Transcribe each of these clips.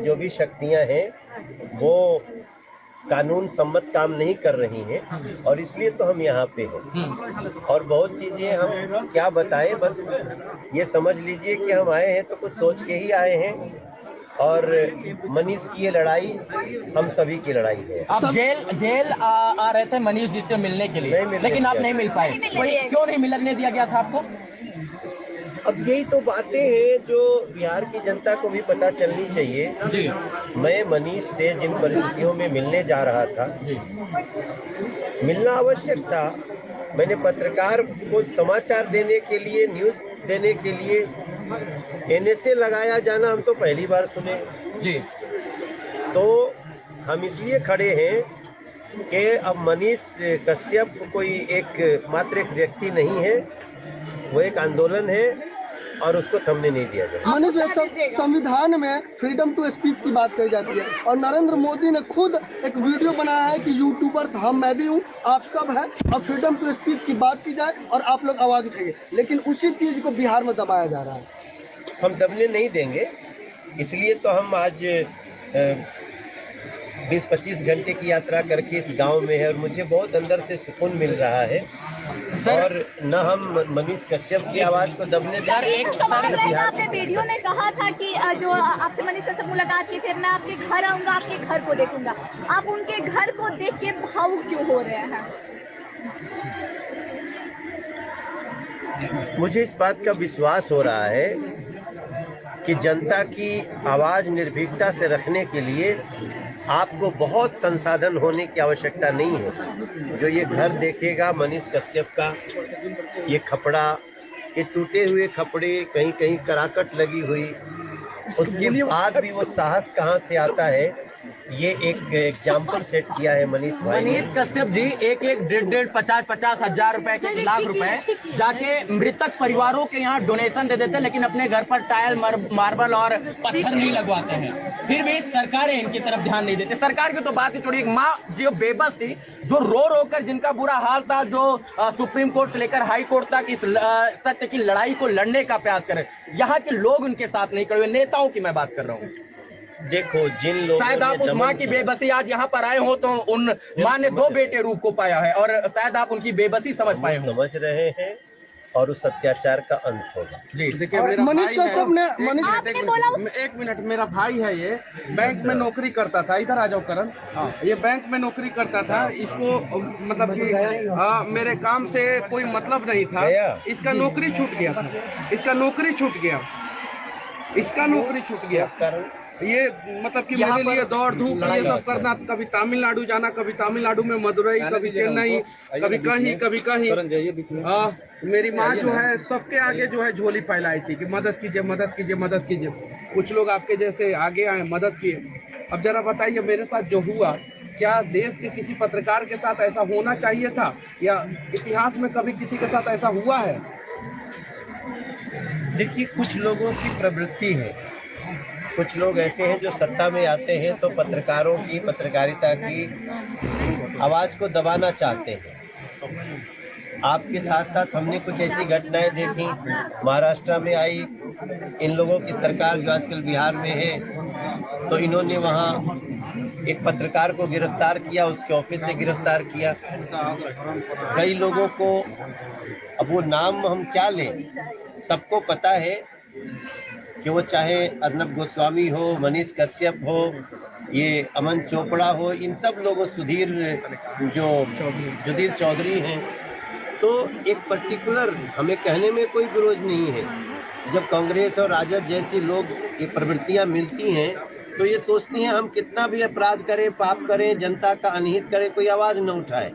जो भी शक्तियां हैं वो कानून सम्मत काम नहीं कर रही हैं और इसलिए तो हम यहाँ पे हैं। और बहुत चीज़ें हम क्या बताएं, बस ये समझ लीजिए कि हम आए हैं तो कुछ सोच के ही आए हैं और मनीष की ये लड़ाई हम सभी की लड़ाई है। आप जेल आ रहे थे मनीष जी से मिलने के लिए, लेकिन आप नहीं मिल पाए। क्यों नहीं मिलने दिया गया था आपको? अब यही तो बातें हैं जो बिहार की जनता को भी पता चलनी चाहिए जी। मैं मनीष से जिन परिस्थितियों में मिलने जा रहा था जी, मिलना आवश्यक था। मैंने पत्रकार को समाचार देने के लिए, न्यूज़ देने के लिए एनएसए लगाया जाना हम तो पहली बार सुने जी। तो हम इसलिए खड़े हैं कि अब मनीष कश्यप कोई मात्र एक व्यक्ति नहीं है, वो एक आंदोलन है और उसको थमने नहीं दिया जाए। मनीष, संविधान में फ्रीडम टू स्पीच की बात कही जाती है और नरेंद्र मोदी ने खुद एक वीडियो बनाया है कि यूट्यूबर्स मैं भी हूँ, आप सब हैं और फ्रीडम टू स्पीच की बात की जाए और आप लोग आवाज़ उठाइए, लेकिन उसी चीज़ को बिहार में दबाया जा रहा है। हम दबने नहीं देंगे, इसलिए तो हम आज 20-25 घंटे की यात्रा करके इस गांव में है और मुझे बहुत अंदर से सुकून मिल रहा है और न हम मनीष कश्यप की आवाज को दबने देंगे। आपने वीडियो में कहा था कि जो आपसे मनीष कश्यप मुलाकात की, फिर मैं आपके घर आऊंगा, आपके घर को देखूंगा। आप उनके घर को देख के भावुक क्यों हो रहे हैं? मुझे इस बात का विश्वास हो रहा है कि जनता की आवाज निर्भीकता से रखने के लिए आपको बहुत संसाधन होने की आवश्यकता नहीं है। जो ये घर देखेगा मनीष कश्यप का, ये खपड़ा, ये टूटे हुए कपड़े, कहीं कहीं कराकट लगी हुई, उसके बाद भी वो साहस कहाँ से आता है, ये एक एग्जाम्पल सेट किया है मनीष भाई। मनीष कश्यप जी एक 50-50 हजार रुपए के 1 लाख रुपए जाके मृतक परिवारों के यहाँ डोनेशन दे देते, लेकिन अपने घर पर टाइल, मार्बल और पत्थर नहीं लगवाते हैं। फिर भी सरकारें इनकी तरफ ध्यान नहीं देती। सरकार की तो बात ही छोड़िए, एक माँ जो बेबस थी, जो रो रो कर जिनका बुरा हाल था, जो सुप्रीम कोर्ट से लेकर हाई कोर्ट तक इस सत्य की लड़ाई को लड़ने का प्रयास करे, यहाँ के लोग उनके साथ नहीं खड़े। नेताओं की मैं बात कर रहा हूँ। देखो, जिन लोगों शायद आप उस माँ की बेबसी आज यहाँ पर आए हो तो उन माँ ने 2 बेटे रूप को पाया है और शायद आप उनकी बेबसी समझ पाए हो। समझ रहे हैं और उस अत्याचार का अंत होगा। जी देखिए, मनीष कश्यप ने एक मिनट, मेरा भाई है, ये बैंक में नौकरी करता था। इधर आ जाओ करण। ये बैंक में नौकरी करता था, इसको मतलब कि मेरे काम से कोई मतलब नहीं था। इसका नौकरी छूट गया था, इसका नौकरी छूट गया। ये मतलब कि मेरे लिए दौड़ धूप ये सब करना, कभी तमिलनाडु जाना, कभी तमिलनाडु में मदुरई, कभी चेन्नई, कभी कहीं। मेरी माँ जो है सबके आगे जो है झोली फैलाई थी कि मदद कीजिए। कुछ लोग आपके जैसे आगे आए, मदद किए। अब जरा बताइए, मेरे साथ जो हुआ, क्या देश के किसी पत्रकार के साथ ऐसा होना चाहिए था या इतिहास में कभी किसी के साथ ऐसा हुआ है? देखिए, कुछ लोगों की प्रवृत्ति है, कुछ लोग ऐसे हैं जो सत्ता में आते हैं तो पत्रकारों की, पत्रकारिता की आवाज़ को दबाना चाहते हैं। आपके साथ साथ हमने कुछ ऐसी घटनाएं देखी, महाराष्ट्र में आई। इन लोगों की सरकार जो आजकल बिहार में है, तो इन्होंने वहाँ एक पत्रकार को गिरफ्तार किया, उसके ऑफिस से गिरफ्तार किया। कई लोगों को, अब वो नाम हम क्या लें, सबको पता है कि वो चाहे अर्नब गोस्वामी हो, मनीष कश्यप हो, ये अमन चोपड़ा हो, इन सब लोगों, जुदीर चौधरी हैं। तो एक पर्टिकुलर हमें कहने में कोई विरोध नहीं है। जब कांग्रेस और राजद जैसी लोग ये प्रवृत्तियां मिलती हैं तो ये सोचती हैं हम कितना भी अपराध करें, पाप करें, जनता का अनहित करें, कोई आवाज़ न उठाए।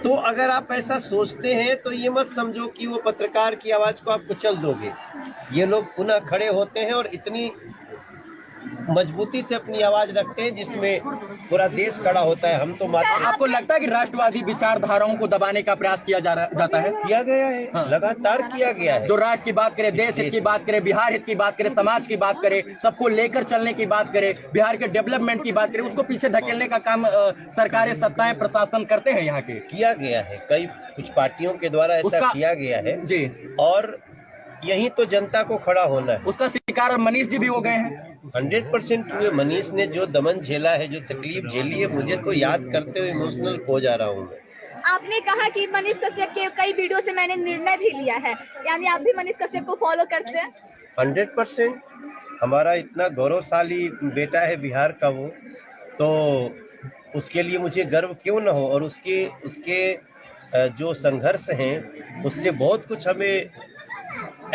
तो अगर आप ऐसा सोचते हैं तो ये मत समझो कि वो पत्रकार की आवाज़ को आप कुचल दोगे। ये लोग पुनः खड़े होते हैं और इतनी मजबूती से अपनी आवाज रखते हैं जिसमें पूरा देश खड़ा होता है। हम तो आपको लगता है कि राष्ट्रवादी विचारधाराओं को दबाने का प्रयास किया जाता है? किया गया है, हाँ। लगातार किया गया है। जो राष्ट्र की बात करे, देश हित की बात करे, बिहार हित की बात करे, समाज की बात करे, सबको लेकर चलने की बात करे, बिहार के डेवलपमेंट की बात करे, उसको पीछे धकेलने का काम सरकारें, सत्ताएं, प्रशासन करते हैं। यहाँ के किया गया है, कुछ पार्टियों के द्वारा ऐसा किया गया है जी। और यही तो जनता को खड़ा होना है। उसका शिकार मनीष जी भी हो गए हैं। 100% हुए। मनीष ने जो दमन झेला है, जो तकलीफ झेली है, मुझे तो याद करते हुए इमोशनल हो जा रहा हूँ मैं। आपने कहा कि मनीष कश्यप के कई वीडियो से मैंने निर्णय भी लिया है, यानी आप भी मनीष कश्यप को फॉलो करते हैं? 100%। हमारा इतना गौरवशाली बेटा है बिहार का वो, तो उसके लिए मुझे गर्व क्यों ना हो। और उसके जो संघर्ष हैं उससे बहुत कुछ हमें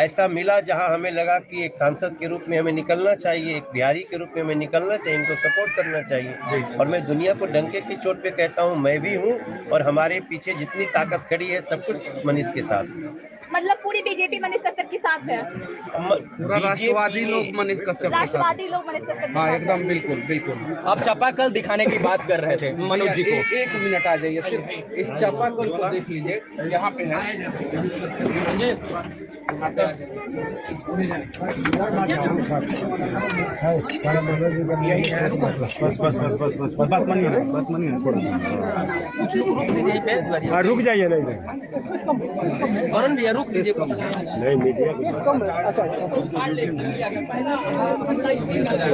ऐसा मिला जहां हमें लगा कि एक सांसद के रूप में हमें निकलना चाहिए, एक बिहारी के रूप में हमें निकलना चाहिए, इनको सपोर्ट करना चाहिए। और मैं दुनिया को डंके की चोट पे कहता हूं, मैं भी हूं और हमारे पीछे जितनी ताकत खड़ी है सब कुछ मनीष के साथ। मतलब पूरी बीजेपी मनीष कश्यप के साथ है? पूरा राष्ट्रवादी लोग मनीष कश्यप के साथ। राष्ट्रवादी लोग मनीष कश्यप के हाँ, साथ एकदम बिल्कुल बिल्कुल। आप चापाकल दिखाने की बात कर रहे थे मनोज जी को। एक मिनट आ जाइए, सिर्फ इस चापाकल को देख लीजिए, यहाँ पे है। रुक जाइए। नहीं वरुण भैया रुक दीजिए। नहीं मीडिया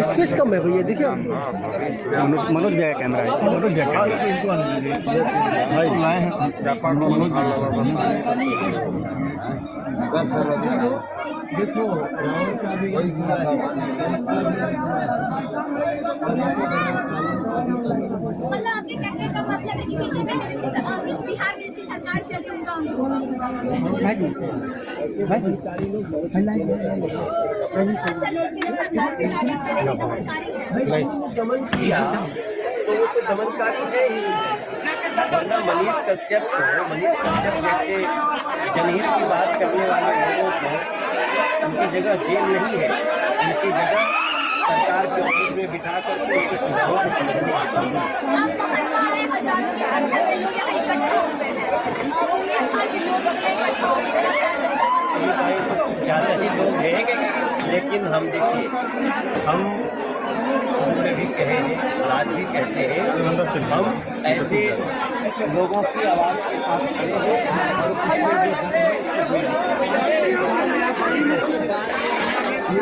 स्पेस कम है भैया, देखिए मनोज भैया कैमरा है। मनोज मतलब आपके कहने का मतलब है कि बीजेपी बिहार में ऐसी सरकार चली दमन किया तो वो तो दमनकारी है ही। वरना मनीष कश्यप जैसे जनहित की बात करने वाले लोगों को उनकी जगह जेल नहीं है, उनकी जगह सरकार के ऑफिस में बिठा करके उनके सुझावों को समझने आता हूँ। ज़्यादा ही लोग हैं, लेकिन हम देखिए, हम शुरू में भी कहे हैं और आज भी कहते हैं, हम ऐसे लोगों की आवाज़ के साथ खड़े हैं और उसमें जो